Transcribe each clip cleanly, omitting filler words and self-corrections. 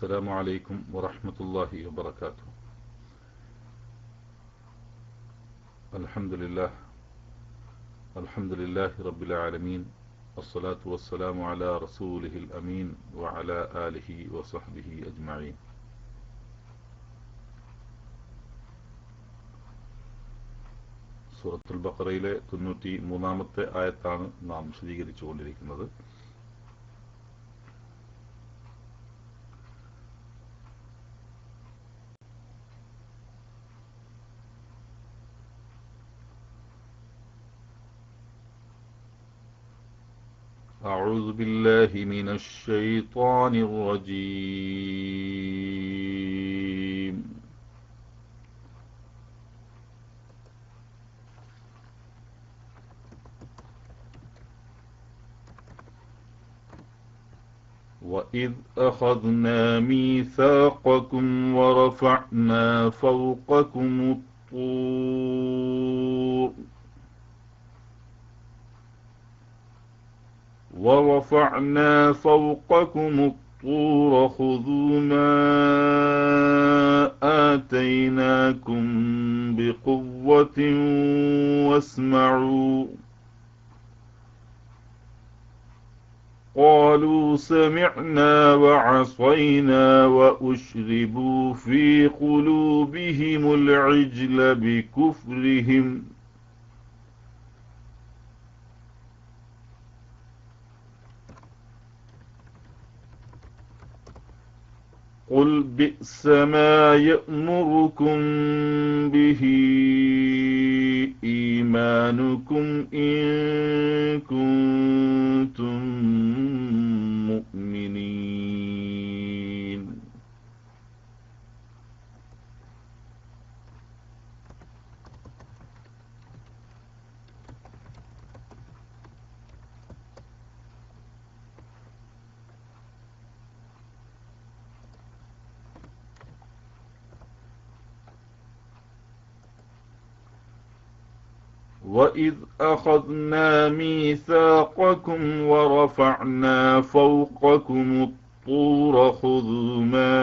السلام عليكم ورحمة الله وبركاته. الحمد لله رب العالمين، الصلاة والسلام على رسوله الأمين وعلى آله وصحبه أجمعين. സൂറത്തുൽ ബഖറയിലെ 93-ാമത്തെ ആയത്താണ് നാം വിശദീകരിച്ചുകൊണ്ടിരിക്കുന്നത്. أعوذ بالله من الشيطان الرجيم. وَإِذْ أَخَذْنَا مِيثَاقَكُمْ وَرَفَعْنَا فَوْقَكُمُ الطُّورَ خُذُوا مَا آتَيْنَاكُمْ بِقُوَّةٍ وَاسْمَعُوا. قالوا سمعنا وعصينا وأشربوا في قلوبهم العجل بكفرهم. قل بئس ما يأمركم به إيمانكم إن كنتم مؤمنين. وَإِذْ أَخَذْنَا مِيثَاقَكُمْ وَرَفَعْنَا فَوْقَكُمُ الطُّورَ خُذُوا مَا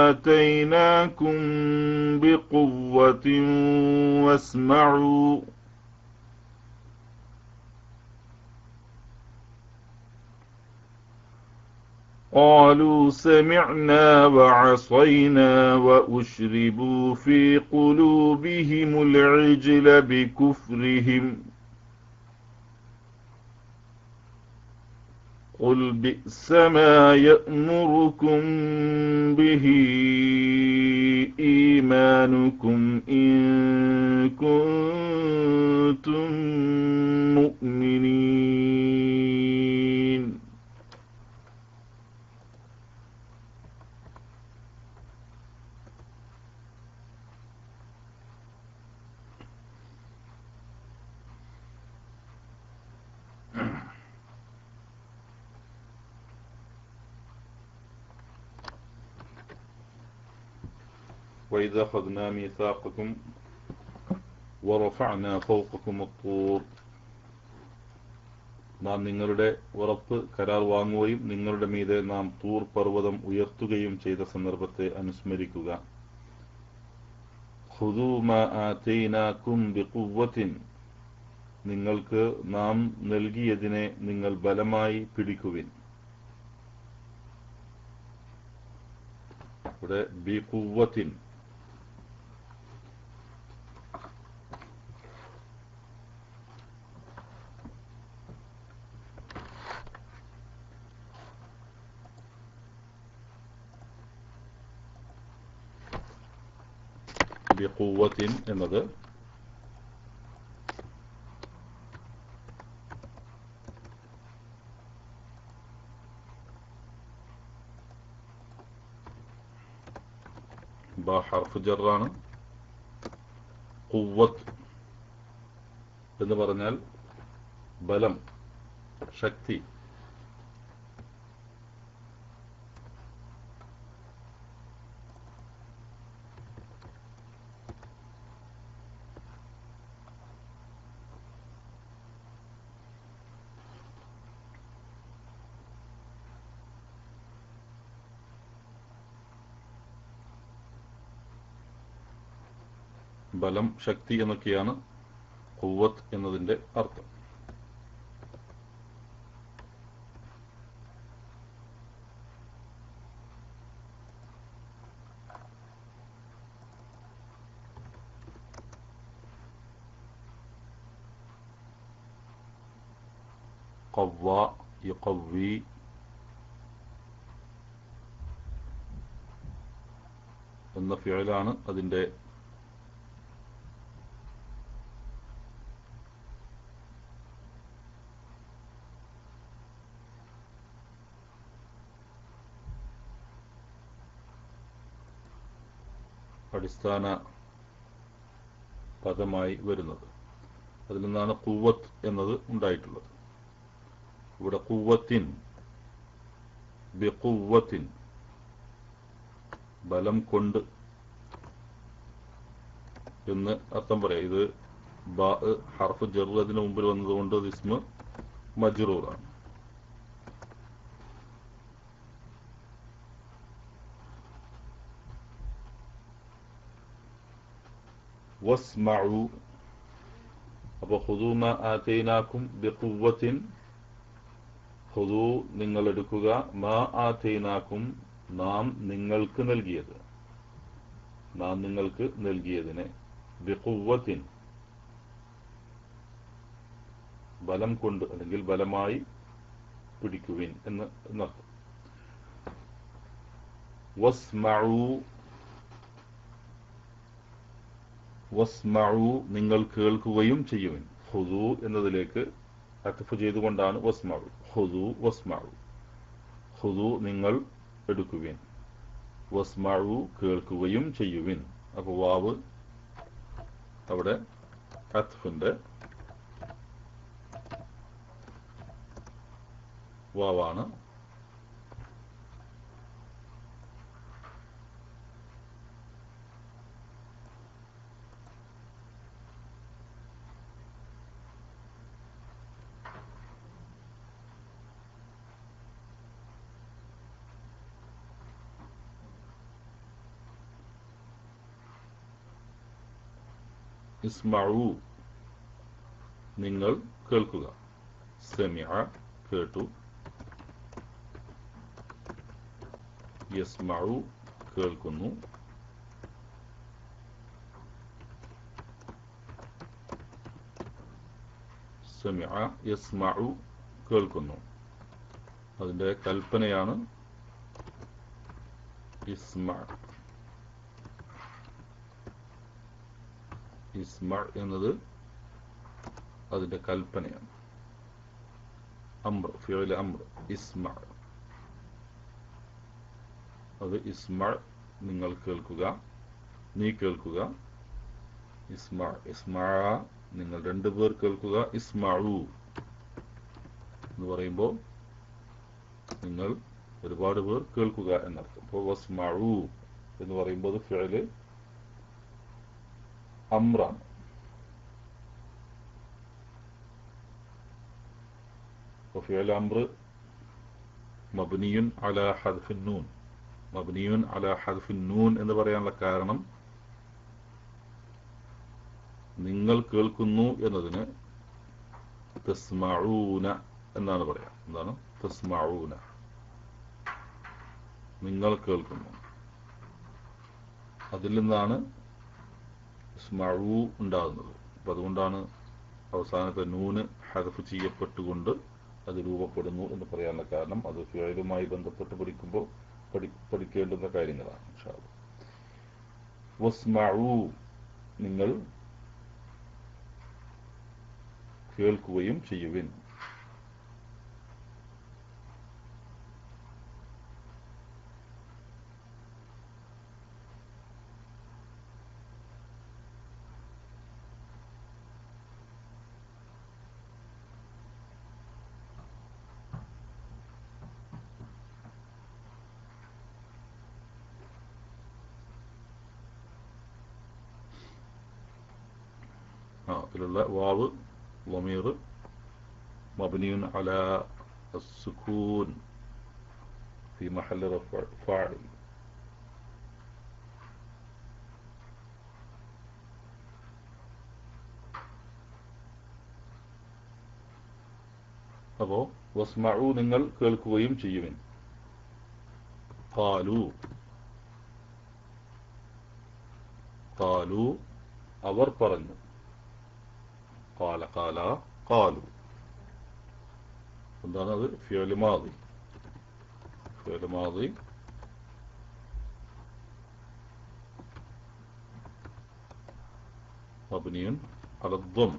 آتَيْنَاكُمْ بِقُوَّةٍ وَاسْمَعُوا. قالوا سمعنا وعصينا وأشربوا في قلوبهم العجل بكفرهم. قل بئس ما يأمركم به إيمانكم إن كنتم مؤمنين. وَإِذْ أَخَذْنَا مِيثَاقَكُمْ وَرَفَعْنَا فَوْقَكُمُ الطُّورَ. നാം നിങ്ങളുടെ ഉറപ്പ് കരാർ വാങ്ങുകയും നിങ്ങളുടെ മീതെ നാം തൂർ പർവ്വതം ഉയർത്തുകയും ചെയ്ത സന്ദർഭത്തെ അനുസ്മരിക്കുക. ഖുദൂ മാ ആതൈനാകും ബിഖുവ്വത്തിൻ. നിങ്ങൾക്ക് നാം നൽകിയതിനെ നിങ്ങൾ ബലമായി പിടിക്കുവിൻ. ഇവിടെ ബിഖുവ്വത്തിൻ ബിഖുവ്വത്തിൻ എന്നത് ബ ഹർഫ് ജറാണ്. ഖുവ്വത്ത് എന്ന് പറഞ്ഞാൽ ബലം, ശക്തി. ബലം, ശക്തി എന്നൊക്കെയാണ് ഖുവ്വത്ത് എന്നതിന്റെ അർത്ഥം. ഖവ്വ, യുഖവ്വി, എന്ന ഫിഅലാണ് അതിന്റെ അടിസ്ഥാന പദമായി വരുന്നത്. അതിൽ നിന്നാണ് ഖുവ്വത്ത് എന്നത് ഉണ്ടായിട്ടുള്ളത്. ഇവിടെ ഖുവ്വത്തിൻ, ബിഖുവ്വത്തിൻ, ബലം കൊണ്ട് എന്ന് അർത്ഥം പറയാം. ഇത് ബാ ഹർഫ് ജർ അതിന് മുമ്പിൽ വന്നതുകൊണ്ട് അത് ഇസ്മ മജ്റൂറാണ്. വസ്മഉ, അപ്പോൾ ഖുദൂ മാ ആതൈനാകും ബിഖുവ്വത്തിൻ, ഖുദൂ നിങ്ങൾ എടുക്കുക, മാ ആതൈനാകും നാം നിങ്ങൾക്ക് നൽകിയത്, നാം നിങ്ങൾക്ക് നൽകിയതിനെ, ബിഖുവ്വത്തിൻ ബലം കൊണ്ട് അല്ലെങ്കിൽ ബലമായി പിടിക്കുവിൻ എന്നർത്ഥം. വസ്മഉ, വസ്മഉ നിങ്ങൾ കേൾക്കുകയും ചെയ്യുവിൻ. ഖുദൂ എന്നതിലേക്ക് അത്ഫ് ചെയ്തുകൊണ്ടാണ് വസ്മഉ. ഖുദൂ വസ്മഉ, ഖുദൂ നിങ്ങൾ എടുക്കുവിൻ, വസ്മഉ കേൾക്കുകയും ചെയ്യുവിൻ. അപ്പോൾ വാവ് അവിടെ അത്ഫിന്റെ വാവാണ്. ഇസ്മഉ നിങ്ങൾ കേൾക്കുക, സമിഅ കേട്ടു, യസ്മഉ കേൾക്കുന്നു, സമിഅ യസ്മഉ കേൾക്കുന്നു. അതിന്റെ കൽപ്പനയാണ് ഇസ്മഅ. ഇസ്മഅ എന്നത് അതിന്റെ കൽപ്പനയാണ്. അംർ, ഫിഅൽ അംർ, ഇസ്മഅ. അത് ഇസ്മഅ നിങ്ങൾ കേൾക്കുക, നീ കേൾക്കുക. ഇസ്മഅ, ഇസ്മഅ നിങ്ങൾ രണ്ടുപേർ കേൾക്കുക. ഇസ്മഉ എന്ന് പറയുമ്പോൾ നിങ്ങൾ ഒരുപാട് പേർ കേൾക്കുക എന്നർത്ഥം. അപ്പോൾ വസ്മഉ എന്ന് പറയുമ്പോൾ അത് ഫിഅൽ അംറാണ്. ഫിഅൽ അംർ മബ്നിയുൻ അലാ ഹദ്ഫിൻ നൂൻ. മബ്നിയുൻ അലാ ഹദ്ഫിൻ നൂൻ എന്ന് പറയാനുള്ള കാരണം നിങ്ങൾ കേൾക്കുന്നു എന്നതിന് തസ്മഊന എന്നാണ് പറയാം. എന്താണ് തസ്മഊന? നിങ്ങൾ കേൾക്കുന്നു. അതിൽ നിന്നാണ് ഇസ്മഊ ഉണ്ടാകുന്നത്. അപ്പം അതുകൊണ്ടാണ് അവസാനത്തെ നൂന് ഹദ്ഫ് ചെയ്യപ്പെട്ടുകൊണ്ട് അത് രൂപപ്പെടുന്നു എന്ന് പറയാനുള്ള കാരണം. അത് ഫിഅലുമായി ബന്ധപ്പെട്ട് പഠിക്കുമ്പോൾ പഠിക്കേണ്ടുന്ന കാര്യങ്ങളാണ്. ഇൻഷാ അല്ലാഹ്. വസ്മഊ നിങ്ങൾ കേൾക്കുകയും ചെയ്യുവിൻ. ഇതിലുള്ള വാവ് ളമീർ മബ്നിയുൻ അലാ അസ്സുകൂൻ ഫി മഹല്ലി റഫ്ഇ ഫാഇൽ. അപ്പോ വസ്മഉ നിങ്ങൾ കേൾക്കുകയും ചെയ്യുവിൻ. ഖാലു ഖാലു അവർ പറഞ്ഞു. ഖാല ഖാല ഖാലു എന്താണ് അത്? ഫിഅൽ മാദി. ഫിഅൽ മാദി مبني على الضم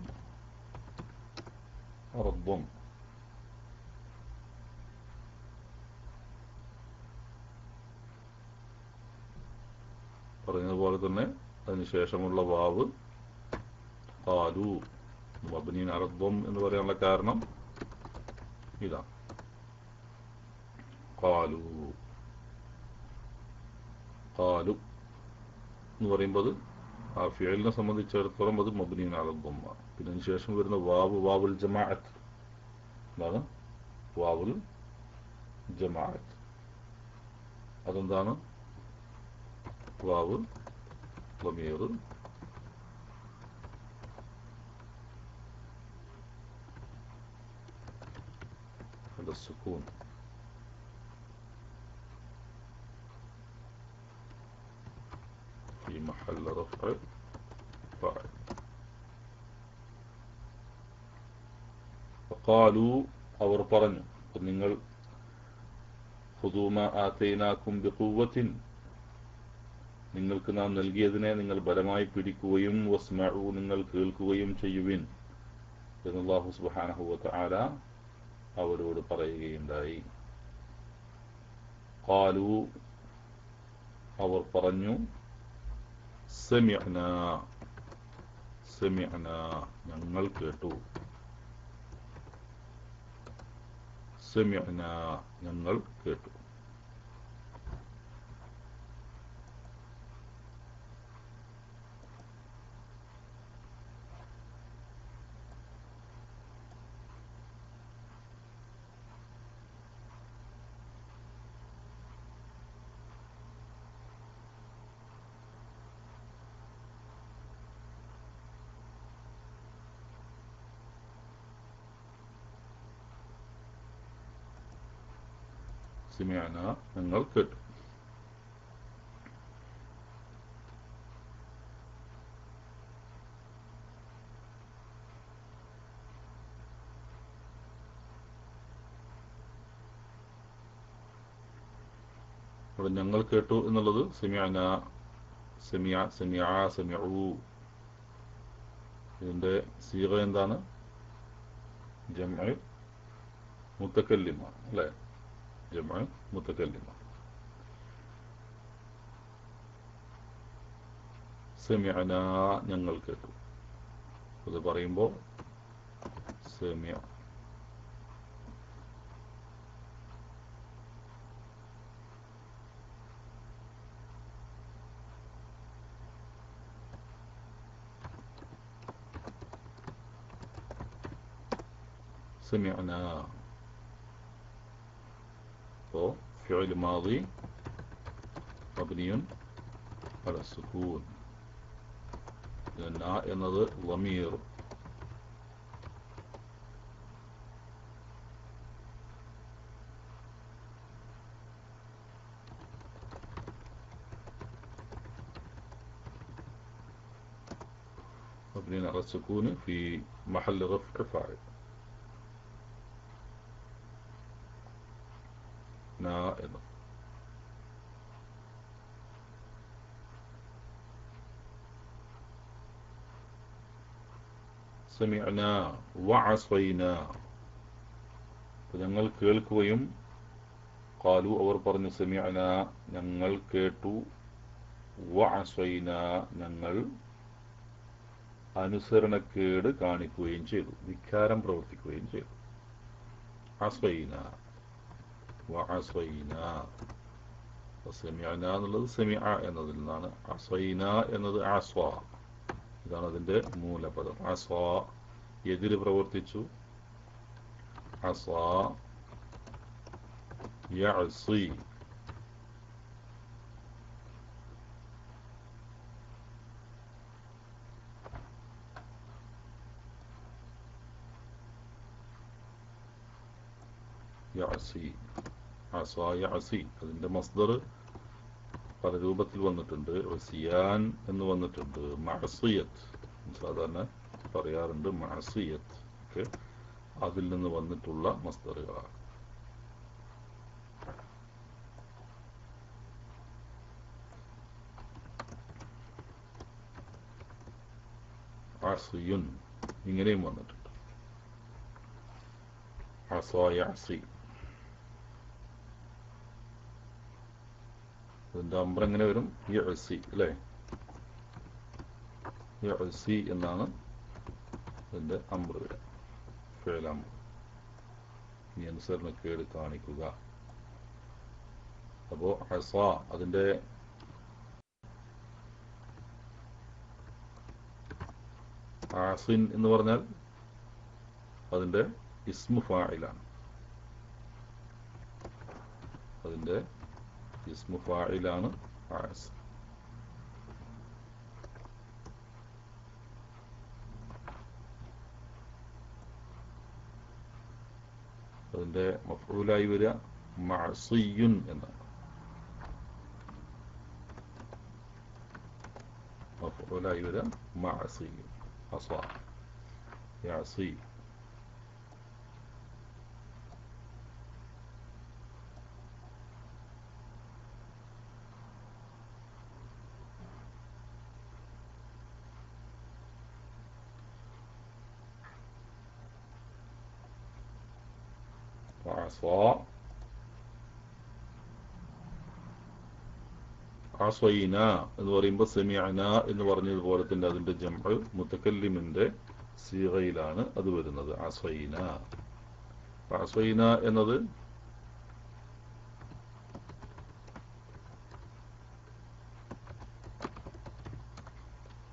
على الضم പറഞ്ഞതുപോലെ തന്നെ അതിനുശേഷമുള്ള വാവ് ഖാലു മബ്നിൻ അല الضم എന്ന് പറയാനുള്ള കാരണം ഇതാണ്. ഖാലു ഖാലു എന്ന് പറയുമ്പോൾ ആ ഫിഅലിനെ സംബന്ധിച്ചിടത്തോളം അത് മബ്നിൻ അല الضم. പിന്നെ അതിന് ശേഷം വരുന്ന വാവ് വാവുൽ ജമാഅത്ത്. എന്താണ് വാവുൽ ജമാഅത്ത്? അതെന്താണ്? വാവ് ളമീർ على السكون في محل رفع فاعل. فقالوا അവർ പറഞ്ഞു നിങ്ങൾ ഖുദൂ മാ ആതൈനാകും ബിഖുവ്വത്തിൻ നിങ്ങൾക്ക് നാം നൽകിയതിനെ നിങ്ങൾ ബലമായി പിടിക്കുകയും വസ്മഉ നിങ്ങൾ കേൾക്കുകയും ചെയ്യുവിൻ എന്ന് അല്ലാഹു സുബ്ഹാനഹു വ തആല അവരോട് പറയുകയുണ്ടായി. ഖാലു അവർ പറഞ്ഞു സമിഅനാ സമിഅനാ ഞങ്ങൾ കേട്ടു. സമിഅനാ ഞങ്ങൾ കേട്ടു. സമിഅന ഞങ്ങൾ കേട്ടു. അവിടെ ഞങ്ങൾ കേട്ടു എന്നുള്ളത് സമിഅന സമിഅ സമിഅ സമിഉ ഇതിന്റെ സീഗ എന്താണ്? ജംഅ മുതകല്ലിമ അല്ലേ? ജംഅ മുതകല്ലിമ. സമിഅന ഞങ്ങൾ കേട്ടു. അത് പറയുമ്പോൾ സമിഅ سمعنا فعل ماضي مبني على السكون لأن എന്നത് ضمير مبني على السكون في محل رفع فاعل. نائض سمعنا وعصينا ഞങ്ങൾ കേൾക്കുകയും ഖാലു അവർ പറഞ്ഞു സമിഅന ഞങ്ങൾ കേട്ടു വഅസൈന ഞങ്ങൾ അനുസരണക്കേട് കാണിക്കുകയും ചെയ്തു, ധിക്കാരം പ്രവർത്തിക്കുകയും ചെയ്തു. അസൈന വഅസൈന സമിഅന എന്നുള്ളത് സമിഅ എന്നതിൽ നിന്നാണ്. അസൈന എന്നത് അസ്വ, ഇതാണ് അതിന്റെ മൂലപദം. അസ്വ എതിര് പ്രവർത്തിച്ചു. അസ യഅസി യഅസി. അസ യഅസി അതിന്റെ മസ്ദർ പല രൂപത്തിൽ വന്നിട്ടുണ്ട്. ഉസിയാൻ എന്ന് വന്നിട്ടുണ്ട്. മഅസിയത്ത് സാധാരണ പറയാറുണ്ട്. മഅസിയത്ത് ഒക്കെ അതിൽ നിന്ന് വന്നിട്ടുള്ള മസ്ദറുകളാണ്. അസിയുൻ ഇങ്ങനെയും വന്നിട്ടുണ്ട്. അസ യഅസി അതിന്റെ അമ്ര എങ്ങനെ വരും? യഅസി അല്ലേ? യഅസി എന്നാണ് അതിന്റെ അമ്ര വരിക. ഫിഅൽ അമ്ര ഈ അനുസരണക്കേട് കാണിക്കുക. അപ്പോ അസ അതിന്റെ ആസിൻ എന്ന് പറഞ്ഞാൽ അതിന്റെ ഇസ്മു ഫാഇലാണ്. അതിന്റെ ഇസ്മു ഫാഇലാണ് ആസ്. അതിന്റെ മഫ്ഊലായി വരിക മഅസിയുൻ എന്നാണ്. മഫ്ഊലായി വരിക മഅസിയുൻ. അസ യഅസി. അസൈന എന്ന് പറയുമ്പോൾ സമിഅന എന്ന് പറഞ്ഞതുപോലെ തന്നെ അതിന്റെ ജംഅ് മുതകല്ലിമിന്റെ സീഗയിലാണ് അത് വരുന്നത്. അസൈന. അസൈന എന്നത്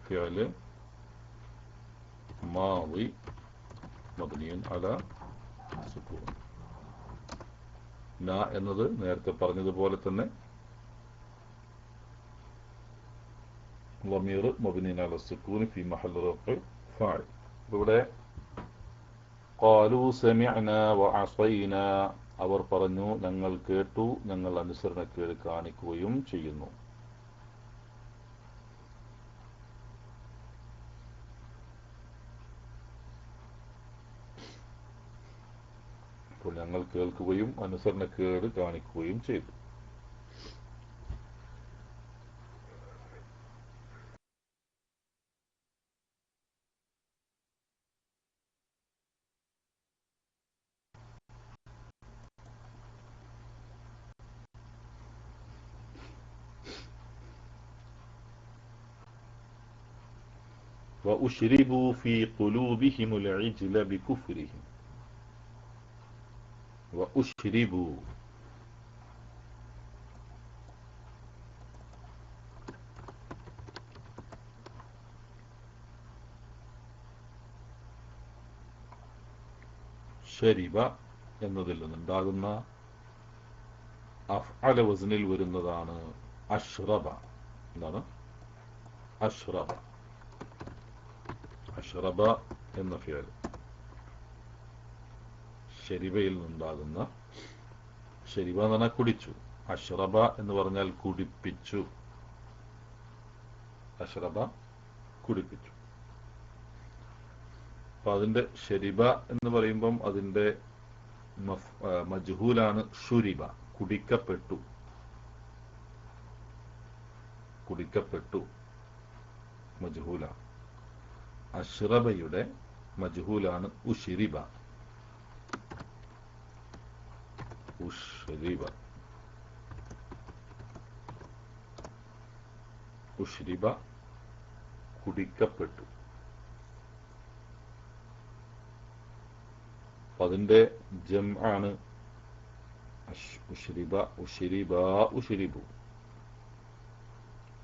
ഫിഅൽ മാദി മബ്നിയുൻ അലാ സുകൂൻ. ന എന്നത് നേരത്തെ പറഞ്ഞതുപോലെ തന്നെ ളമീർ മബ്നിയുൻ അലാ സുകൂൻ ഫി മഹല്ലി റഫ്ഇ ഫാഇൽ. ഇവിടെ ഖാലൂ സമിഅനാ വഅസൈനാ അവർ പറഞ്ഞു ഞങ്ങൾ കേട്ടു ഞങ്ങൾ അനുസരണക്കേട് കാണിക്കുകയും ചെയ്യുന്നു. അപ്പോൾ ഞങ്ങൾ കേൾക്കുകയും അനുസരണക്കേട് കാണിക്കുകയും ചെയ്തു. وأشربوا في قلوبهم العجل بكفرهم. وأشربوا ശരിബ എന്നതിൽ നിന്നുണ്ടാകുന്ന അഫ്അല വസ്നിൽ വരുന്നതാണ് അഷ്റബ. എന്താണ്? അഷ്റബ. അഷ്റബ എന്ന ഫിഅൽ ശരിബയിൽ നിന്നുണ്ടാകുന്ന. ശരിബ എന്ന് പറഞ്ഞാൽ കുടിച്ചു. അഷ്റബ എന്ന് പറഞ്ഞാൽ കുടിപ്പിച്ചു. അഷ്റബ കുടിപ്പിച്ചു. അപ്പൊ അതിന്റെ ശരിബ എന്ന് പറയുമ്പം അതിന്റെ മജ്ഹൂലാണ് ഷുരിബ. കുടിക്കപ്പെട്ടു. കുടിക്കപ്പെട്ടു മജ്ഹൂല. അഷ്റബയുടെ മജ്ഹൂലാണ് ഉഷ്രിബ. ഉഷ്രിബ. ഉഷ്രിബ കുടിക്കപ്പെട്ടു. അതിന്റെ ജംആണ് ഉഷ്രിബ. ഉഷ്രിബ ഉഷ്രിബു.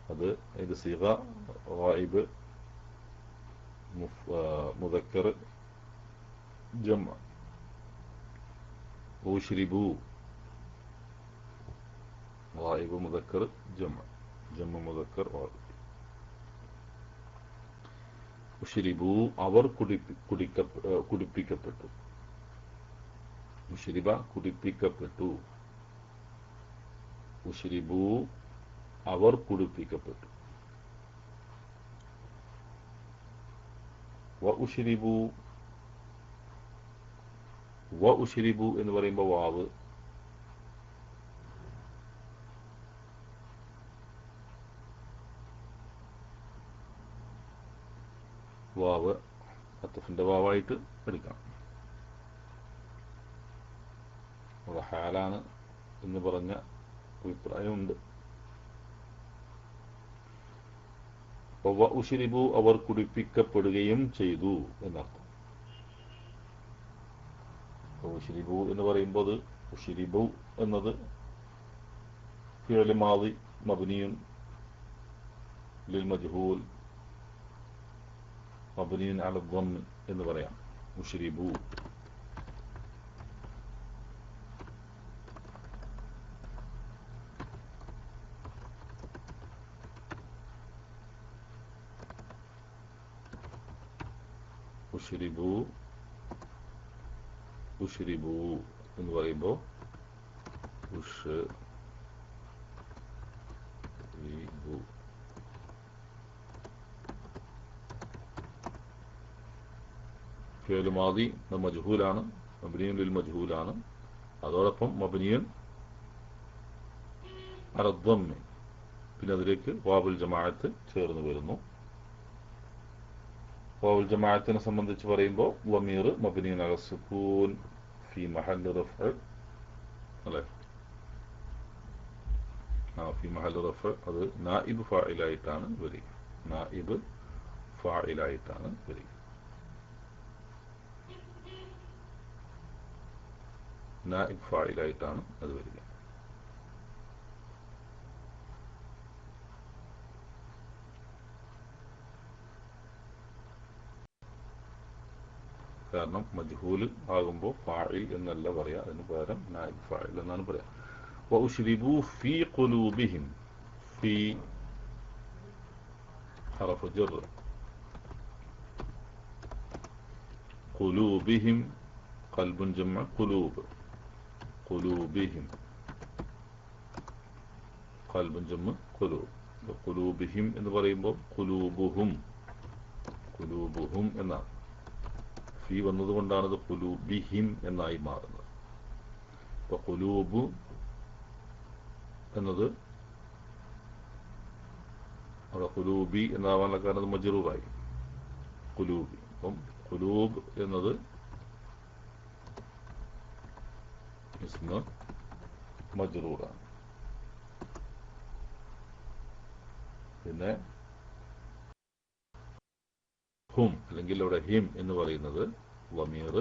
അത് അതിന്റെ സിഗ ഗായിബ് മുദക്കർ ജംഅ. ഉഷ്രിബു ഗായിബ് മുദക്കർ ജംഅ. ജംഅ മുദക്കർ ഗായിബ്. ഉഷ്രിബു അവർ കുടിപ്പിക്കപ്പെട്ടു. ഉശ്രിബ കുടിപ്പിക്കപ്പെട്ടു, ഉശ്രിബു അവർ കുടിപ്പിക്കപ്പെട്ടു, വ ഉശ്രിബു എന്ന് പറയുമ്പോൾ വാവ് അത്തഫിന്റെ വാവായിട്ട് എടുക്കാം. അവിടെ ഹാലാണ് എന്ന് പറഞ്ഞ അഭിപ്രായമുണ്ട്. വ ഉശ്രിബു അവർ കുടിപ്പിക്കപ്പെടുകയും ചെയ്തു എന്നർത്ഥം. ഉശ്രിബു എന്ന് പറയുമ്പോൾ ഉശ്രിബു എന്നത് ഫിഅ്ൽ മാദി മബ്നിയുൻ ലിൽ മജ്ഹൂൽ മബ്നിയുൻ അല ദ്ദം എന്ന് പറയാം. ഉശ്രിബു ഉശ്രിബു എന്ന് പറയുമ്പോൾ ഉശ്രിബു ഫിഅ്ൽ മാദി മജ്ഹൂലാണ്, മബ്നിയുൻ ലിൽ മജ്ഹൂലാണ്. അതോടൊപ്പം മബ്നിയുൻ അല ദ്ദം, പിന്നെ അതിലേക്ക് വാവുൽ ജമാഅത്ത് ചേർന്ന് വരുന്നു. വാവുൽ ജമാഅത്തിനെ സംബന്ധിച്ച് പറയുമ്പോൾ വമീർ മബ്നിയുൻ അല സുകൂൻ ഫി മഹല്ല് റഫ്അ് അല്ലേ, ഫി മഹല്ല് റഫ്അ് അത് നായിബ് ഫാഇലായിട്ടാണ് വരിക. നായിബ് ഫാഇലായിട്ടാണ് വരിക. നായിബ് ഫാഇലായിട്ടാണ് അത് വരിക. കാരണം മജ്ഹൂല് ആകുമ്പോൾ ഫാഇൽ എന്നല്ല പറയാ, അതിന് പകരം നായിബ് ഫാഇൽ എന്നാണ് പറയാ. വഉശ്രിബു ഫീ ഖുലൂബിഹിം, ഫീ ഹറഫ് ജർ, ഖുലൂബിഹിം ഖൽബുൻ ജംഅ ഖുലൂബ്, ഖുലൂബിഹിം ഖൽബുൻ ജംഅ ഖുലൂബ്. ഖുലൂബിഹിം എന്ന് പറയുമ്പോൾ ഖുലൂബുഹും എന്നാണ്. ഫീ വന്നതുകൊണ്ടാണ് ഇത് ഖുലൂബിഹിം എന്നായി മാറുന്നത്. ഇപ്പൊ ഖുലൂബ് എന്നത് അവിടെ ഖുലൂബി എന്നാവാനുള്ള കാരണം മജ്റൂറായി, ഖുലൂബി. അപ്പം ഖുലൂബ് എന്നത് ഇസ്മ മജ്റൂറാണ്. പിന്നെ ഹും അല്ലെങ്കിൽ ഇവിടെ ഹിം എന്ന് പറയുന്നത് വമീർ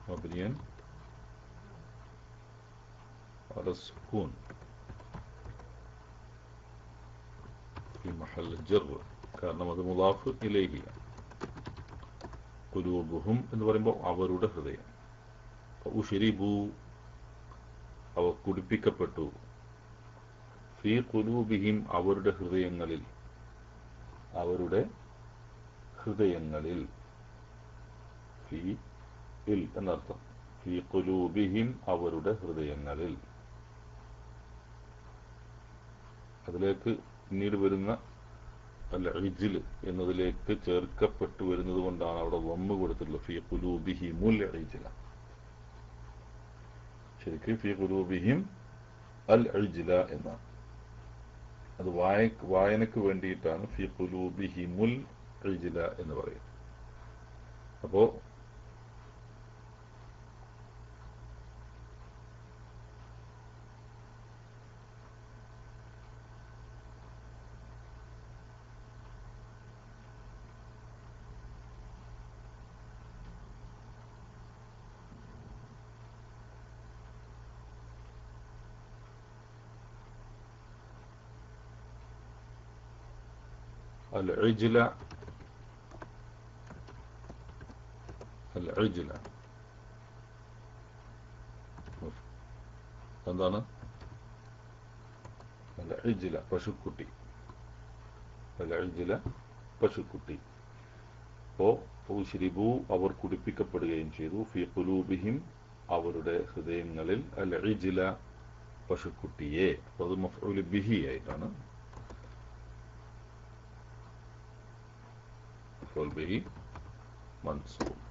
മബ്നിയൻ അല സുകൂൻ ഫി മഹല്ല് ജർ, കാരണം അത് മുളാഫ് ഇലൈഹി. ഖുലൂബുഹും എന്ന് പറയുമ്പോൾ അവരുടെ ഹൃദയം. ഉശ്രിബു അവർ കുടിപ്പിക്കപ്പെട്ടു, ഫീ ഖുലൂബിഹിം അവരുടെ ഹൃദയങ്ങളിൽ, ഫീ ഇൽ എന്നർത്ഥം. ഫീ ഖുലൂബിഹിം അവരുടെ ഹൃദയങ്ങളിൽ. അതിലേക്ക് പിന്നീട് വരുന്ന അൽ ഇജ്ൽ എന്നതിലേക്ക് ചേർക്കപ്പെട്ടു വരുന്നത് കൊണ്ടാണ് അവിടെ വമ്മ് കൊടുത്തിട്ടുള്ളത്. ഫീ ഖുലൂബിഹിമുൽ ഇജ്ല. ശരിക്കും ഫീ ഖുലൂബിഹിം അൽ ഇജ്ല എന്നാണ്. അത് വായനക്ക് വേണ്ടിയിട്ടാണ് ഫീ ഖുലൂബിഹിമുൽ ഇജ്ല എന്ന് പറയുന്നത്. അപ്പോ العجلة എന്താണ്? العجلة പശുക്കുട്ടി. അൽ-ഇജ്ല പശുക്കുട്ടി. അപ്പോൾ ഉശ്രിബു അവർ കുടിപ്പിക്കപ്പെടുകയും ചെയ്തു, ഫി ഖുലൂബിഹിം അവരുടെ ഹൃദയങ്ങളിൽ, അൽ-ഇജ്ല പശുക്കുട്ടിയെ. അപ്പോൾ അത് മഫ്ഊൽ ബിഹി ആയിട്ടാണ്, മഫ്ഊൽ ബിഹി മൻസൂബ്.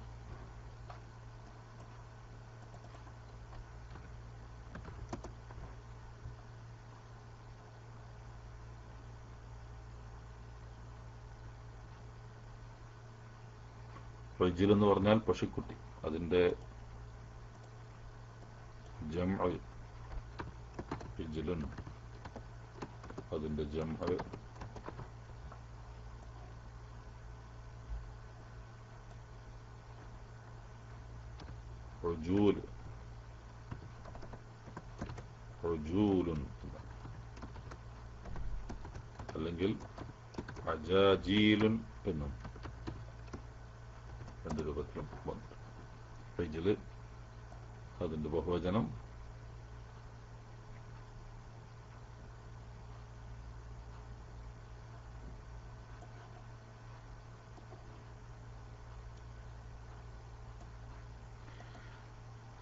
ഇജ്ൽ എന്ന് പറഞ്ഞാൽ പശുക്കുട്ടി, അതിന്റെ ജംഅ് ഇജ്ലുൻ, അതിന്റെ ജംഅ് ഉജൂൽ, ഉജൂലുൻ അല്ലെങ്കിൽ അജാജീലുൻ എന്നും രണ്ട് രൂപത്തിലും വന്നു. ഇജ്ല് അതിന്റെ ബഹുവചനം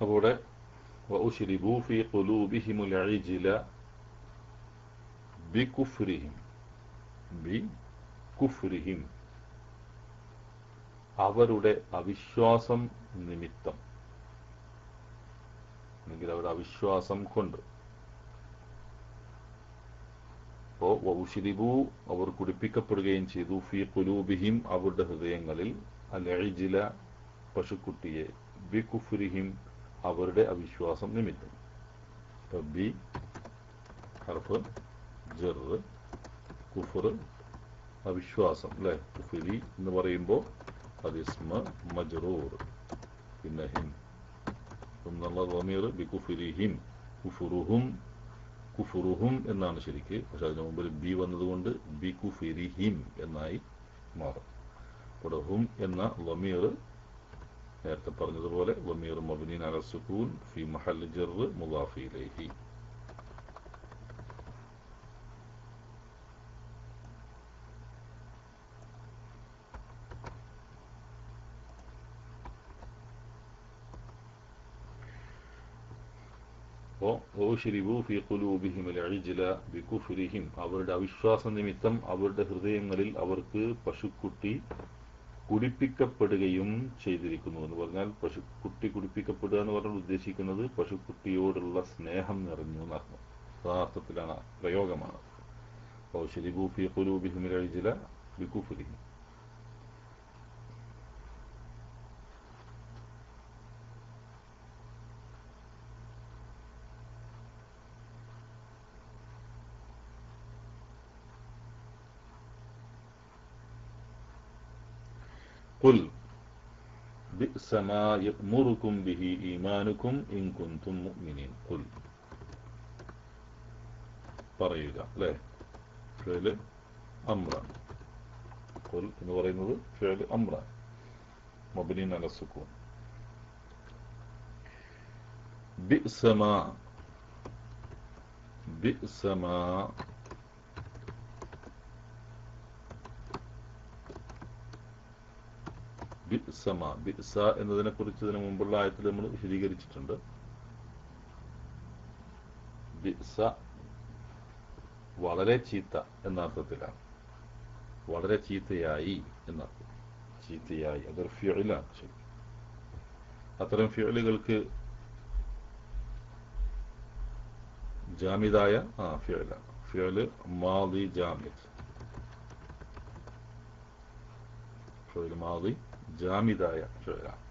അവിടെ വഉശ്രിബു ഫീ ഖുലൂബിഹിമുൽ ഇജ്ല ബികുഫ്രിഹിം അവരുടെ അവിശ്വാസം നിമിത്തം, അല്ലെങ്കിൽ അവരുടെ അവിശ്വാസം കൊണ്ട്. അപ്പോ വഉശ്രിബു അവർ കുടിപ്പിക്കപ്പെടുകയും ചെയ്തു, ഫീ ഖുലൂബിഹിം അവരുടെ ഹൃദയങ്ങളിൽ, അൽ ഇജ്ല പശുക്കുട്ടിയെ, ബികുഫ്രിഹിം അവരുടെ അവിശ്വാസം നിമിത്തം. ബി ഹർഫ് ജർ, കുഫർ അവിശ്വാസം അല്ലെ. കുഫരി എന്ന് പറയുമ്പോൾ അത് ഇസ്മ മജ്റൂർ, പിന്നെ ഹിം എന്നുള്ള ളമീർ ബികുഫരിഹിം, കുഫുറുഹും എന്നാണ് ശരിക്ക്. പക്ഷെ അതിന് മുമ്പിൽ ബി വന്നതുകൊണ്ട് ബികുഫരിഹിം എന്നായി മാറും. ഇവിടെ ഹും എന്ന ളമീർ നേരത്തെ പറഞ്ഞതുപോലെ ളമീർ മബ്നിൻ അല സുകൂൻ ഫി മഹല്ലി ജർ മുദാഫ് ഇലൈഹി. അവരുടെ അവിശ്വാസ നിമിത്തം അവരുടെ ഹൃദയങ്ങളിൽ അവർക്ക് പശുക്കുട്ടി കുടിപ്പിക്കപ്പെടുകയും ചെയ്തിരിക്കുന്നു എന്ന് പറഞ്ഞാൽ, പശുക്കുട്ടി കുടിപ്പിക്കപ്പെടുക എന്ന് പറഞ്ഞാൽ ഉദ്ദേശിക്കുന്നത് പശുക്കുട്ടിയോടുള്ള സ്നേഹം നിറഞ്ഞു എന്നർത്ഥം. യഥാർത്ഥത്തിലാണ്, പ്രയോഗമാണ്. قل بئس ما يأمركم به إيمانكم إن كنتم مؤمنين. قل പറയുക അല്ലേ, ഫിഅൽ അംറാൻ. ഖുൽ എന്ന് പറയുന്നത് ഫിഅൽ അംറാൻ മബ്നിൻ അല സുകൂൻ. ബിഅസ മാ ബിഅസ എന്നതിനെ കുറിച്ച് ഇതിനു മുമ്പുള്ള ആയത്തിൽ നമ്മൾ വിശദീകരിച്ചിട്ടുണ്ട്. ബിഅസ വളരെ ചീത്ത എന്നർത്ഥത്തിലാണ്, വളരെ ചീത്തയായി എന്നർത്ഥം. ചീത്തയായി അതൊരു ഫിഅലാണ്. ശരി, അത്തരം ഫിഅലുകൾക്ക് ജാമിദായ ഫിഅലാണ്. ഫിഅൽ മാദി ജാമിദ്, ഫിഅൽ മാദി ജാമിദായ ഫിഅലാണ്.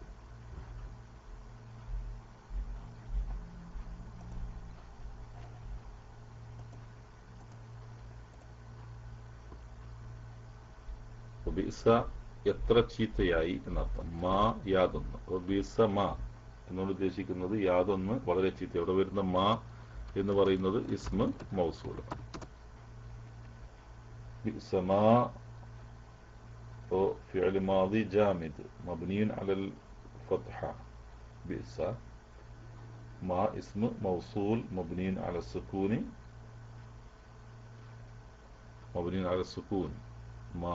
ബിഅസ എത്ര ചീത്തയായി എന്നർത്ഥം. മാ യാതൊന്ന്. ബിഅസ മാ എന്നോട് ഉദ്ദേശിക്കുന്നത് യാതൊന്ന് വളരെ ചീത്ത. ഇവിടെ വരുന്ന മാ എന്ന് പറയുന്നത് ഇസ്മ മൗസൂൽ. ബിഅസ മാ ഫിഅൽ മാദി ജാമിദ് മബ്നിയുൻ അലൽ ഫത്ഹ. ബിഅസ മാ ഇസ്മ മൗസൂൽ മബ്നിയുൻ അലൽ സുകൂൻ മാ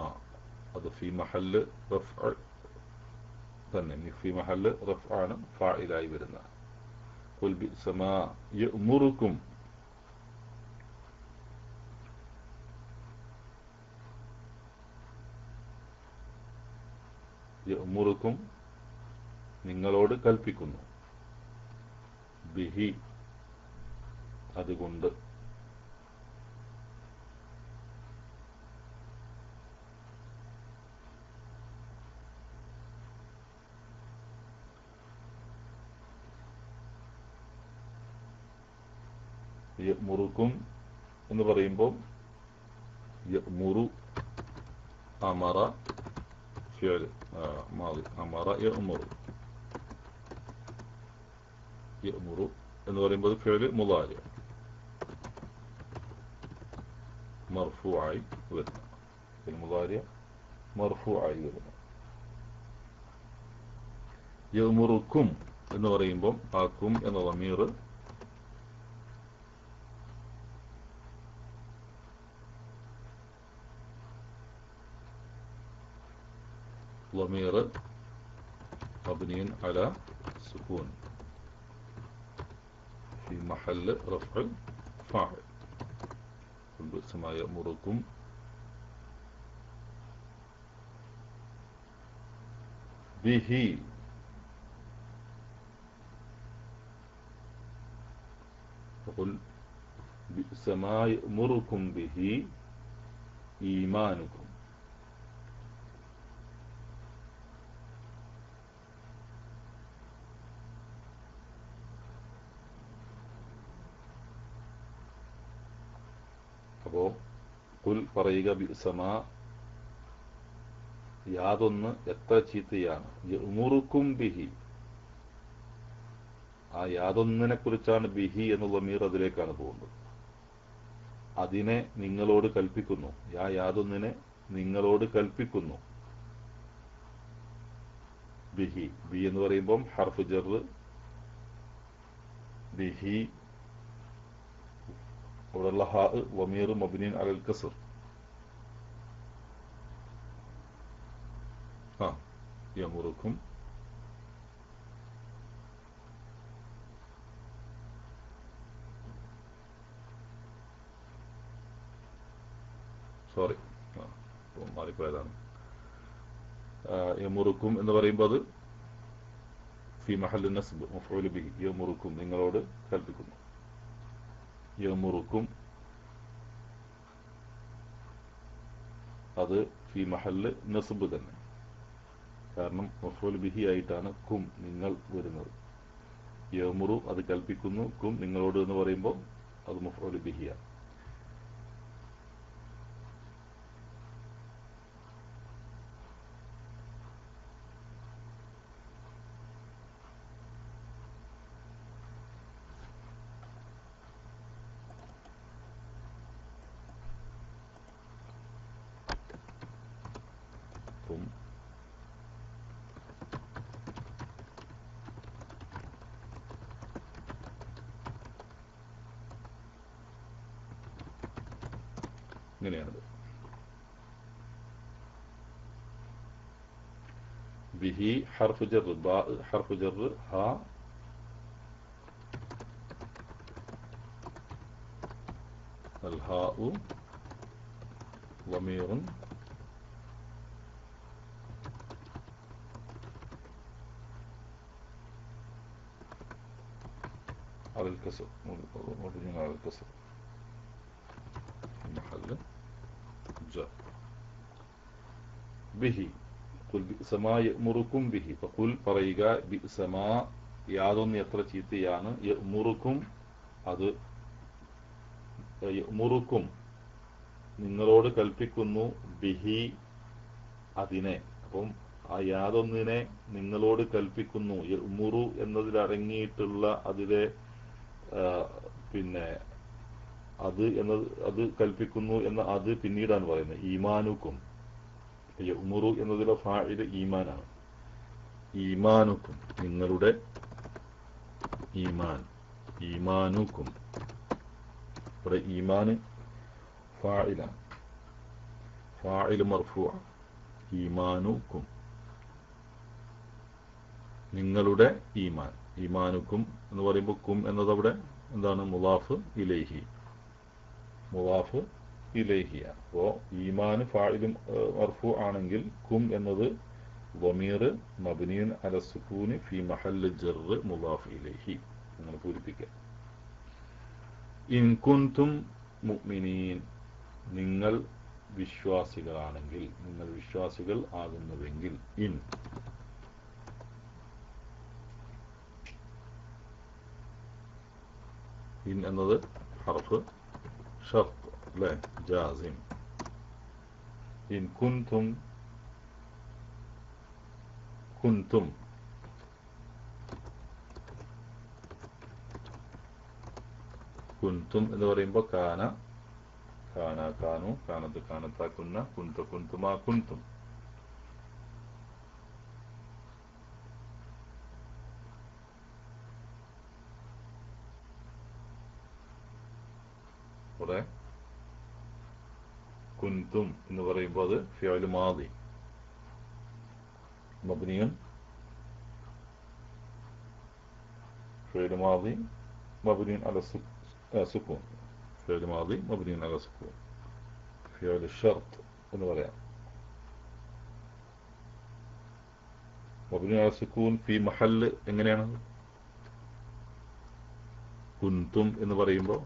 അത് ഫി മഹല്ല് റഫ്അ തന്നെ, ഫി മഹല്ല് റഫ്അ ആണ് ഫാഇലായി വരുന്നത്. ഖുൽ ബിഅസ മാ യഅ്മുറുക്കും, യഅ്മുറുക്കും നിങ്ങളോട് കൽപ്പിക്കുന്നു, ബിഹി അതുകൊണ്ട്, യഅ്മുറുക്കും എന്ന് പറയുമ്പോൾ യഅ്മുറു അമറ ഫിഅൽ മാദി, അമറ യഅ്മുറു, യഅ്മുറു എന്ന് പറയുമ്പോൾ ഫിഅൽ മുളാരി മർഫൂആയി വരുന്നു, ഫിഅൽ മുളാരി മർഫൂആയി വരുന്നു. യഅ്മുറുക്കും എന്ന് പറയുമ്പോൾ ആ കും എന്ന ദമീർ ضمير مبني على السكون في محل رفع فاعل. قل بئس ما يأمركم به، فقل بئس ما يأمركم به إيمانكم. അപ്പോ കുൽ പറയുക ബിഅ്സമാ യാതൊന്ന് എത്ര ചീത്തയാണ്, യഅ്മുറുക്കും ബിഹി ആ യാതൊന്നിനെ കുറിച്ചാണ്, ബിഹി എന്നുള്ള മീർ അതിലേക്കാണ് പോകുന്നത്, അതിനെ നിങ്ങളോട് കൽപ്പിക്കുന്നു, യാതൊന്നിനെ നിങ്ങളോട് കൽപ്പിക്കുന്നു. ബിഹി ബി എന്ന് പറയുമ്പം ഹർഫ് ജർ, ബിഹി ഇവിടെയുള്ള ഹാ വമീർ മബ്നിൻ അലൽ കസ്ർ, യഅ്മുറുക്കും സോറി മാറിപ്പോയതാണ്. യഅ്മുറുക്കും എന്ന് പറയുമ്പോൾ അത് ഫി മഹല്ല് നസ്ബ് മഫ്ഊൽ ബിഹി, യഅ്മുറുക്കും നിങ്ങളോട് കൽപ്പിക്കുന്നു. യഅ്മുറുക്കും അത് ഫി മഹല്ല് നസ്ബ് തന്നെ, കാരണം മഫ്ഊൽ ബിഹി ആയിട്ടാണ് കും നിങ്ങൾ വരുന്നത്. യഅ്മുറു അത് കൽപ്പിക്കുന്നു, കും നിങ്ങളോട് എന്ന് പറയുമ്പോൾ അത് മഫ്ഊൽ ബിഹിയാണ്. ഇങ്ങനെയാണത്. ബിഹി ഹർഫ് ജർ, ബാ ഹർഫ് ജർ, ഹാ الهاء ضمير على الكسر، مبني على الكسر في محل جر. به قل بئس ما يأمركم به، فقل പറയുക بئس ما യാതൊന്ന് എത്ര ചീത്തയാണ്, യഅ്മുറുക്കും അത് യഅ്മുറുക്കും നിങ്ങളോട് കൽപ്പിക്കുന്നു, ബിഹി അതിനെ. അപ്പം ആ യാതൊന്നിനെ നിങ്ങളോട് കൽപ്പിക്കുന്നു, യഅ്മുറു എന്നതിൽ അടങ്ങിയിട്ടുള്ള അതിലെ പിന്നെ അത് എന്നത്, അത് കൽപ്പിക്കുന്നു എന്ന അത് പിന്നീടാണ് പറയുന്നത്. ഈമാനുക്കും, യഅ്മുറു എന്നതിലെ ഫാഇൽ ഈമാനാണ്. ഈമാനുക്കും നിങ്ങളുടെ ഈമാൻ, ഈമാനുക്കും ഇവിടെ ഈമാന് ഫാഇലാണ്. ഫാഇൽ മർഫൂ, ഈമാനുക്കും, നിങ്ങളുടെ ഈമാൻ. ഈമാനുക്കും എന്ന് പറയുമ്പോൾ കും എന്നതവിടെ എന്താണ്? മുളാഫ് ഇലൈഹി, മുളാഫ് ഇലൈഹിയാണ്. അപ്പോ ഈമാൻ ഫാഇലും മർഫൂ ആണെങ്കിൽ കും എന്നത് ളമീർ മബ്നിയുൻ അല സുകൂനി ഫി മഹല്ല് ജർറ് മുളാഫ് ഇലൈഹി അങ്ങനെ പൂരിപ്പിക്കുക. ഇൻ കുൻതും മുഅ്മിനീൻ, നിങ്ങൾ വിശ്വാസികളാണെങ്കിൽ, നിങ്ങൾ വിശ്വാസികൾ ആകുന്നുവെങ്കിൽ. ഇൻ ഇൻ എന്നത് ഹർഫ് ഷർത്ത് അല്ലേ, ജാസിം. ഇൻ കുൻതും, കുൻതും കുൻതും എന്ന് പറയുമ്പോൾ കാന, കാന കാനു, കാനത്ത് കാനത്താക്കുന്ന, കുന്ത കുന്തുമാ കുന്തും. ഇവിടെ കുന്തും എന്ന് പറയുമ്പോൾ അത് ഫിഅൽ മാദി മബ്നിയുൻ, ഫിഅൽ മാദി മബ്നിയുൻ അല സുകൂൻ, ഫിഅൽ മാദി മബ്നിയുൻ അല സുകൂൻ. ഫിഅൽ ഷർത്ത് എന്ന് പറയാം, മബ്നിയുൻ അല സുകൂൻ ഫി മഹല്ല്. എങ്ങനെയാണ് കുന്തും എന്ന് പറയുമ്പോൾ?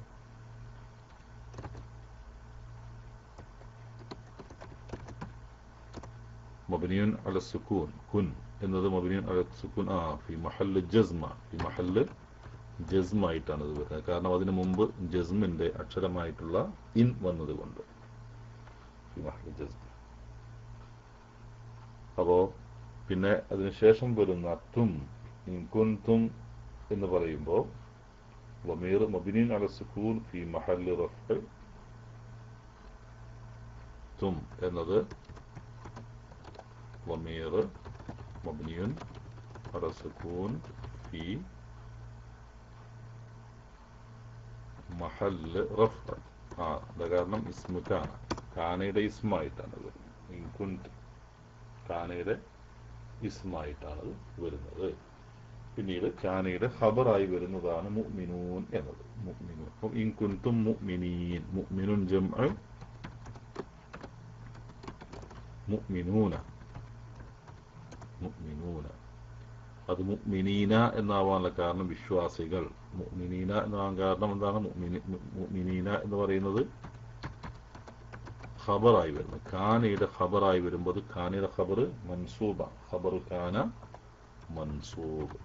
മബ്നിയുൻ അല സുകൂൻ, കുൻ എന്നത് മബ്നിയുൻ അല സുകൂൻ ഫി മഹല്ല് ജസ്മ, ഫി മഹല്ല് ജസ്മായിട്ടാണ് ഇത് വരുന്നത്. കാരണം അതിന് മുമ്പ് ജസ്മിന്റെ അക്ഷരമായിട്ടുള്ള ഇൻ വന്നതുകൊണ്ട് ഫി മഹല്ല് ജസ്മ. അപ്പോ പിന്നെ അതിനുശേഷം വരുന്ന തും, ഇൻ കുൻതും എന്ന് പറയുമ്പോൾ ളമീർ മബ്നിയുൻ അല സുകൂൻ ഫി മഹല്ല് റഫ്അ്. തും എന്നത് ളമീർ മബ്നിയുൻ അല സുകൂൻ ഫി മഹല്ല് റഫ്അ്. അത് കാരണം ഇസ്മു കാന, കാനയുടെ ഇസ്മായിട്ടാണ് വരുന്നത്. ഇൻ കുൻതും കാനയുടെ ഇസ്മായിട്ടാണ് വരുന്നത്. പിന്നീട് കാനയുടെ ഖബറായി വരുന്നതാണ് മുഅ്മിനൂൻ എന്നത്. മുഅ്മിനൂൻ. അപ്പം ഇൻ കുൻതും മുഅ്മിനീൻ, മുഅ്മിനുൻ ജംഅ് മുഅ്മിനൂന, മുഅ്മിനൂന. അത് മുഅ്മിനീന എന്നാവാനുള്ള കാരണം വിശ്വാസികൾ. മുഅ്മിനീന എന്നാവാൻ കാരണം എന്താണ്? മുഅ്മിനീന എന്ന് പറയുന്നത് ഖബറായി വരുന്നത്. കാനയുടെ ഖബറായി വരുമ്പോൾ കാനയുടെ ഖബർ മൻസൂബാണ്. ഖബർ കാന മൻസൂബ്.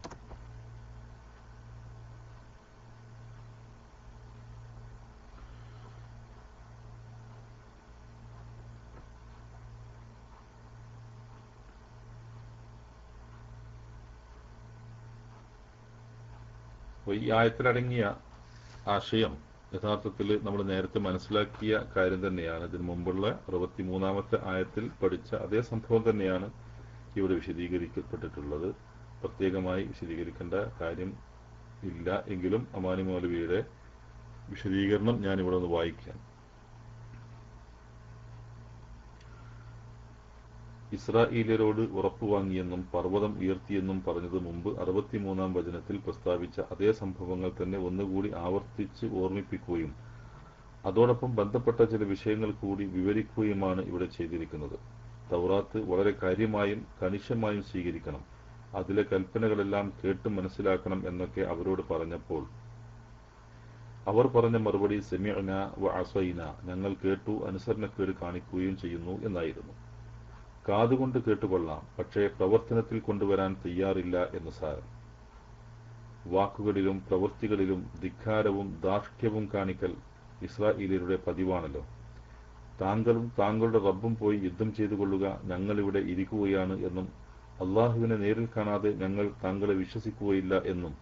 ഈ ആയത്തിലടങ്ങിയ ആശയം യഥാർത്ഥത്തിൽ നമ്മൾ നേരത്തെ മനസ്സിലാക്കിയ കാര്യം തന്നെയാണ്. ഇതിനു മുമ്പുള്ള 63-ാമത്തെ ആയത്തിൽ പഠിച്ച അതേ സംഭവം തന്നെയാണ് ഇവിടെ വിശദീകരിക്കപ്പെട്ടിട്ടുള്ളത്. പ്രത്യേകമായി വിശദീകരിക്കേണ്ട കാര്യം ഇല്ല. എങ്കിലും അമാനി മൗലവിയുടെ വിശദീകരണം ഞാനിവിടെ ഒന്ന് വായിക്കാം. ഇസ്രായേലിയരോട് ഉറപ്പുവാങ്ങിയെന്നും പർവ്വതം ഉയർത്തിയെന്നും പറഞ്ഞത് മുമ്പ് 63-ാം വചനത്തിൽ പ്രസ്താവിച്ച അതേ സംഭവങ്ങൾ തന്നെ ഒന്നുകൂടി ആവർത്തിച്ച് ഓർമ്മിപ്പിക്കുകയും അതോടൊപ്പം ബന്ധപ്പെട്ട ചില വിഷയങ്ങൾ കൂടി വിവരിക്കുകയുമാണ് ഇവിടെ ചെയ്തിരിക്കുന്നത്. തൗറാത്ത് വളരെ കാര്യമായും കണിശമായും സ്വീകരിക്കണം, അതിലെ കൽപ്പനകളെല്ലാം കേട്ട് മനസ്സിലാക്കണം എന്നൊക്കെ അവരോട് പറഞ്ഞപ്പോൾ അവർ പറഞ്ഞ മറുപടി സമിഅന വ അസൈന, ഞങ്ങൾ കേട്ടു അനുസരണക്കേട് കാണിക്കുകയും ചെയ്യുന്നു എന്നായിരുന്നു. കാതുകൊണ്ട് കേട്ടുകൊള്ളാം, പക്ഷേ പ്രവർത്തനത്തിൽ കൊണ്ടുവരാൻ തയ്യാറില്ല എന്ന് സാരം. വാക്കുകളിലും പ്രവൃത്തികളിലും ധിക്കാരവും ധാർഷ്ട്യവും കാണിക്കൽ ഇസ്രായേലിയരുടെ പതിവാണല്ലോ. താങ്കളും താങ്കളുടെ റബ്ബും പോയി യുദ്ധം ചെയ്തു കൊള്ളുക, ഞങ്ങളിവിടെ ഇരിക്കുകയാണ് എന്നും അള്ളാഹുവിനെ നേരിൽ കാണാതെ ഞങ്ങൾ താങ്കളെ വിശ്വസിക്കുകയില്ല എന്നും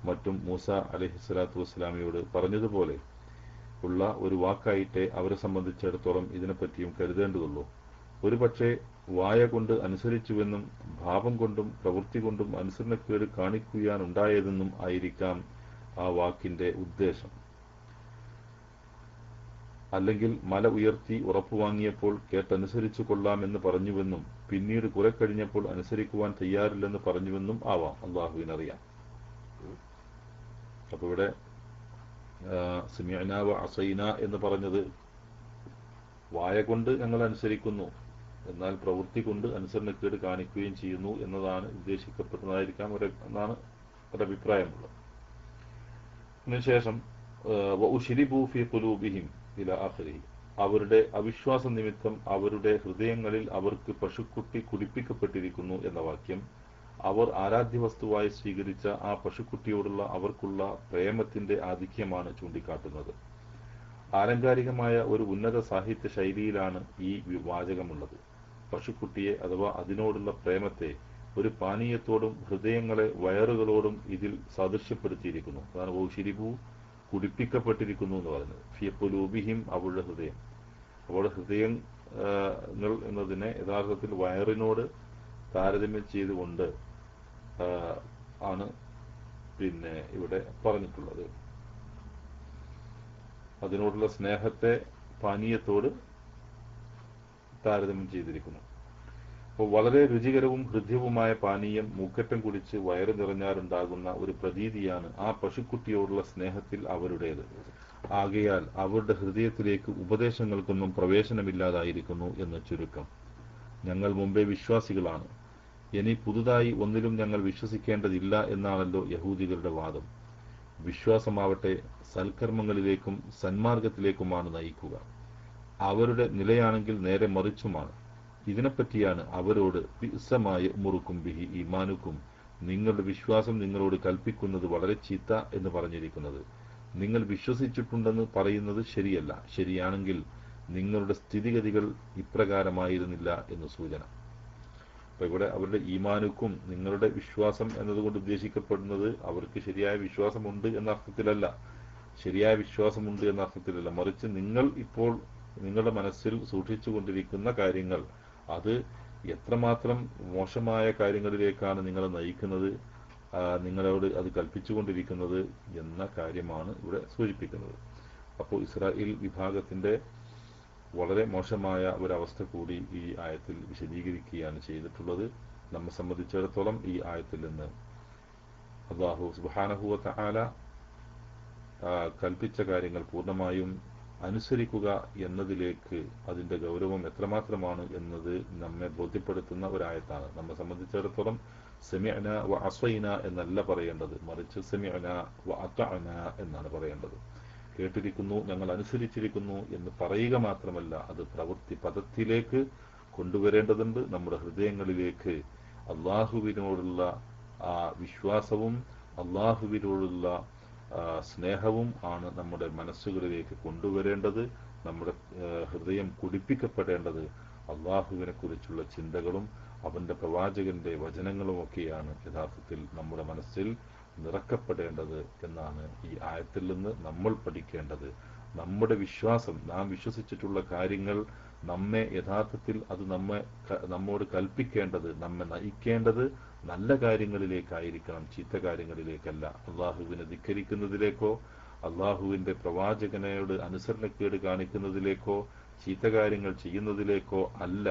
മറ്റും മൂസ അലൈഹിസ്സലാത്തു വസ്സലാമയോട് പറഞ്ഞതുപോലെ ഉള്ള ഒരു വാക്കായിട്ടേ അവരെ സംബന്ധിച്ചിടത്തോളം ഇതിനെപ്പറ്റിയും കരുതേണ്ടതുള്ളൂ. ഒരുപക്ഷെ വായ കൊണ്ട് അനുസരിച്ചുവെന്നും ഭാവം കൊണ്ടും പ്രവൃത്തി കൊണ്ടും അനുസരണക്കേട് കാണിക്കുവാനുണ്ടായതെന്നും ആയിരിക്കാം ആ വാക്കിന്റെ ഉദ്ദേശം. അല്ലെങ്കിൽ മല ഉയർത്തി ഉറപ്പുവാങ്ങിയപ്പോൾ കേട്ടനുസരിച്ചു കൊള്ളാമെന്ന് പറഞ്ഞുവെന്നും പിന്നീട് കുറെ കഴിഞ്ഞപ്പോൾ അനുസരിക്കുവാൻ തയ്യാറില്ലെന്ന് പറഞ്ഞുവെന്നും ആവാം. അള്ളാഹുവിനറിയാം. അപ്പൊ ഇവിടെ സമിഅനാ വ അസൈന എന്ന് പറഞ്ഞത് വായ കൊണ്ട് ഞങ്ങൾ അനുസരിക്കുന്നു, എന്നാൽ പ്രവൃത്തി കൊണ്ട് അനുസരണക്കേട് കാണിക്കുകയും ചെയ്യുന്നു എന്നതാണ് ഉദ്ദേശിക്കപ്പെട്ടതായിരിക്കാം എന്നാണ് ഒരഭിപ്രായമുള്ളത്. അതിനുശേഷം വഉശ്രിബൂ ഫീ ഖുലൂബിഹിം ഇലാ ആഖിരിഹി, അവരുടെ അവിശ്വാസ നിമിത്തം അവരുടെ ഹൃദയങ്ങളിൽ അവർക്ക് പശുക്കുട്ടി കുടിപ്പിക്കപ്പെട്ടിരിക്കുന്നു എന്ന വാക്യം അവർ ആരാധ്യവസ്തുവായി സ്വീകരിച്ച ആ പശുക്കുട്ടിയോടുള്ള അവർക്കുള്ള പ്രേമത്തിന്റെ ആധിക്യമാണ് ചൂണ്ടിക്കാട്ടുന്നത്. ആലങ്കാരികമായ ഒരു ഉന്നത സാഹിത്യ ശൈലിയിലാണ് ഈ വാചകമുള്ളത്. പശുക്കുട്ടിയെ അഥവാ അതിനോടുള്ള പ്രേമത്തെ ഒരു പാനീയത്തോടും ഹൃദയങ്ങളെ വയറുകളോടും ഇതിൽ സാദൃശ്യപ്പെടുത്തിയിരിക്കുന്നു. അതാണ് വൗശിരിബു, കുടിപ്പിക്കപ്പെട്ടിരിക്കുന്നു എന്ന് പറയുന്നത്. ഫീ ഖുലൂബിഹിം, അവരുടെ ഹൃദയം. അവരുടെ ഹൃദയങ്ങൾ എന്നതിനെ യഥാർത്ഥത്തിൽ വയറിനോട് താരതമ്യം ചെയ്തുകൊണ്ട് ആണ് ഇവിടെ പറഞ്ഞിട്ടുള്ളത്. അതിനോടുള്ള സ്നേഹത്തെ പാനീയത്തോട് താരതമ്യം ചെയ്തിരിക്കുന്നു. അപ്പോൾ വളരെ രുചികരവും ഹൃദ്യവുമായ പാനീയം മൂക്കറ്റം കുടിച്ച് വയറ് നിറഞ്ഞാലുണ്ടാകുന്ന ഒരു പ്രതീതിയാണ് ആ പശുക്കുട്ടിയോടുള്ള സ്നേഹത്തിൽ അവരുടേത്. ആകയാൽ അവരുടെ ഹൃദയത്തിലേക്ക് ഉപദേശങ്ങൾക്കൊന്നും പ്രവേശനമില്ലാതായിരിക്കുന്നു എന്ന് ചുരുക്കം. ഞങ്ങൾ മുമ്പേ വിശ്വാസികളാണ്, ഇനി പുതുതായി ഒന്നിലും ഞങ്ങൾ വിശ്വസിക്കേണ്ടതില്ല എന്നാണല്ലോ യഹൂദികളുടെ വാദം. വിശ്വാസമാവട്ടെ സൽക്കർമ്മങ്ങളിലേക്കും സന്മാർഗത്തിലേക്കുമാണ് നയിക്കുക. അവരുടെ നിലയാണെങ്കിൽ നേരെ മറിച്ചുമാണ്. ഇതിനെപ്പറ്റിയാണ് അവരോട് ബിഅ്സമായ ഉമുറുക്കും ബിഹി ഈമാനുക്കും, നിങ്ങളുടെ വിശ്വാസം നിങ്ങളോട് കൽപ്പിക്കുന്നത് വളരെ ചീത്ത എന്ന് പറഞ്ഞിരിക്കുന്നത്. നിങ്ങൾ വിശ്വസിച്ചിട്ടുണ്ടെന്ന് പറയുന്നത് ശരിയല്ല. ശരിയാണെങ്കിൽ നിങ്ങളുടെ സ്ഥിതിഗതികൾ ഇപ്രകാരമായിരുന്നില്ല എന്ന് സൂചന. അപ്പൊ ഇവിടെ അവരുടെ ഈമാനുക്കും, നിങ്ങളുടെ വിശ്വാസം എന്നതുകൊണ്ട് ഉദ്ദേശിക്കപ്പെടുന്നത് അവർക്ക് ശരിയായ വിശ്വാസമുണ്ട് എന്ന അർത്ഥത്തിലല്ല, ശരിയായ വിശ്വാസമുണ്ട് എന്ന അർത്ഥത്തിലല്ല, മറിച്ച് നിങ്ങൾ ഇപ്പോൾ നിങ്ങളുടെ മനസ്സിൽ സൂക്ഷിച്ചുകൊണ്ടിരിക്കുന്ന കാര്യങ്ങൾ അത് എത്രമാത്രം മോശമായ കാര്യങ്ങളിലേക്കാണ് നിങ്ങളെ നയിക്കുന്നത്, നിങ്ങളോട് അത് കൽപ്പിച്ചുകൊണ്ടിരിക്കുന്നത് എന്ന കാര്യമാണ് ഇവിടെ സൂചിപ്പിക്കുന്നത്. അപ്പോൾ ഇസ്രായേൽ വിഭാഗത്തിന്റെ വളരെ മോശമായ ഒരവസ്ഥ കൂടി ഈ ആയത്തിൽ വിശദീകരിക്കുകയാണ് ചെയ്തിട്ടുള്ളത്. നമ്മെ സംബന്ധിച്ചിടത്തോളം ഈ ആയത്തിൽ നിന്ന് അല്ലാഹു സുബ്ഹാനഹു വ തആല കൽപ്പിച്ച കാര്യങ്ങൾ പൂർണ്ണമായും അനുസരിക്കുക എന്നതിലേക്ക് അതിന്റെ ഗൗരവം എത്രമാത്രമാണ് എന്നത് നമ്മെ ബോധ്യപ്പെടുത്തുന്ന ഒരായത്താണ്. നമ്മെ സംബന്ധിച്ചിടത്തോളം സമിഅനാ വ അസൈന എന്നല്ല പറയേണ്ടത്, മറിച്ച് സമിഅനാ വ അതഅന എന്നാണ് പറയേണ്ടത്. കേട്ടിരിക്കുന്നു, ഞങ്ങൾ അനുസരിച്ചിരിക്കുന്നു എന്ന് പറയുക മാത്രമല്ല, അത് പ്രവൃത്തി പദത്തിലേക്ക് കൊണ്ടുവരേണ്ടതുണ്ട്. നമ്മുടെ ഹൃദയങ്ങളിലേക്ക് അള്ളാഹുവിനോടുള്ള ആ വിശ്വാസവും അള്ളാഹുവിനോടുള്ള സ്നേഹവും ആണ് നമ്മുടെ മനസ്സുകളിലേക്ക് കൊണ്ടുവരേണ്ടത്. നമ്മുടെ ഹൃദയം കുടിപ്പിക്കപ്പെടേണ്ടത് അള്ളാഹുവിനെ കുറിച്ചുള്ള ചിന്തകളും അവന്റെ പ്രവാചകന്റെ വചനങ്ങളുമൊക്കെയാണ് യഥാർത്ഥത്തിൽ നമ്മുടെ മനസ്സിൽ നിറക്കപ്പെടേണ്ടത് എന്നാണ് ഈ ആയത്തിൽ നിന്ന് നമ്മൾ പഠിക്കേണ്ടത്. നമ്മുടെ വിശ്വാസം, നാം വിശ്വസിച്ചിട്ടുള്ള കാര്യങ്ങൾ നമ്മെ യഥാർത്ഥത്തിൽ അത് നമ്മോട് കൽപ്പിക്കേണ്ടത്, നമ്മെ നയിക്കേണ്ടത് നല്ല കാര്യങ്ങളിലേക്കായിരിക്കണം, ചീത്ത കാര്യങ്ങളിലേക്കല്ല. അള്ളാഹുവിനെ ധിക്കരിക്കുന്നതിലേക്കോ അള്ളാഹുവിന്റെ പ്രവാചകനോട് അനുസരണക്കേട് കാണിക്കുന്നതിലേക്കോ ചീത്ത കാര്യങ്ങൾ ചെയ്യുന്നതിലേക്കോ അല്ല,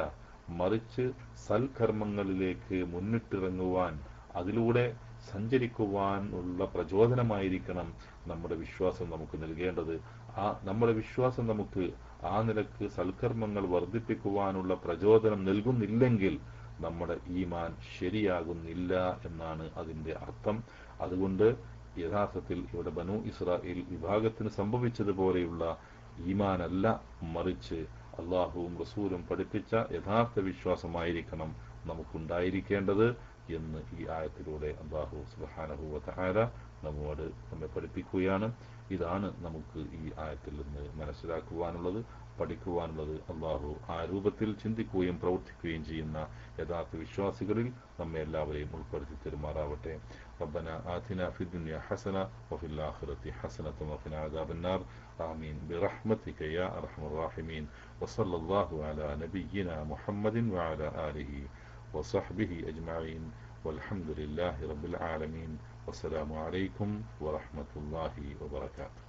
മറിച്ച് സൽക്കർമ്മങ്ങളിലേക്ക് മുന്നിട്ടിറങ്ങുവാൻ, അതിലൂടെ സഞ്ചരിക്കുവാൻ ഉള്ള പ്രചോദനമായിരിക്കണം നമ്മുടെ വിശ്വാസം നമുക്ക് നൽകേണ്ടത്. നമ്മുടെ വിശ്വാസം നമുക്ക് ആ നിലക്ക് സൽക്കർമ്മങ്ങൾ വർദ്ധിപ്പിക്കുവാനുള്ള പ്രചോദനം നൽകുന്നില്ലെങ്കിൽ നമ്മുടെ ഈമാൻ ശരിയാകുന്നില്ല എന്നാണ് അതിന്റെ അർത്ഥം. അതുകൊണ്ട് യഥാർത്ഥത്തിൽ ഇവിടെ ബനൂ ഇസ്രായേൽ വിഭാഗത്തിന് സംഭവിച്ചതുപോലെയുള്ള ഈമാനല്ല, മറിച്ച് അള്ളാഹുവും റസൂലും പഠിപ്പിച്ച യഥാർത്ഥ വിശ്വാസമായിരിക്കണം നമുക്കുണ്ടായിരിക്കേണ്ടത് എന്ന് ഈ ആയത്തിലൂടെ അല്ലാഹു സുബ്ഹാനഹു വ തആല നമ്മെ പഠിപ്പിക്കുകയാണ്. ഇതാണ് നമുക്ക് ഈ ആയത്തിൽ നിന്ന് മനസ്സിലാക്കുവാനുള്ളത്, പഠിക്കുവാനുള്ളത്. അല്ലാഹു ആ രൂപത്തിൽ ചിന്തിക്കുകയും പ്രവർത്തിക്കുകയും ചെയ്യുന്ന യഥാർത്ഥ വിശ്വാസികളിൽ നമ്മെ എല്ലാവരെയും ഉൾപ്പെടുത്തി തരുമാറാവട്ടെ. ربنا آتنا في الدنيا حسنة وفي الآخرة حسنة وقنا عذاب النار آمين برحمتك يا أرحم الراحمين. وصلى الله على نبينا محمد وعلى آله وصحبه أجمعين والحمد لله رب العالمين. والسلام عليكم ورحمة الله وبركاته.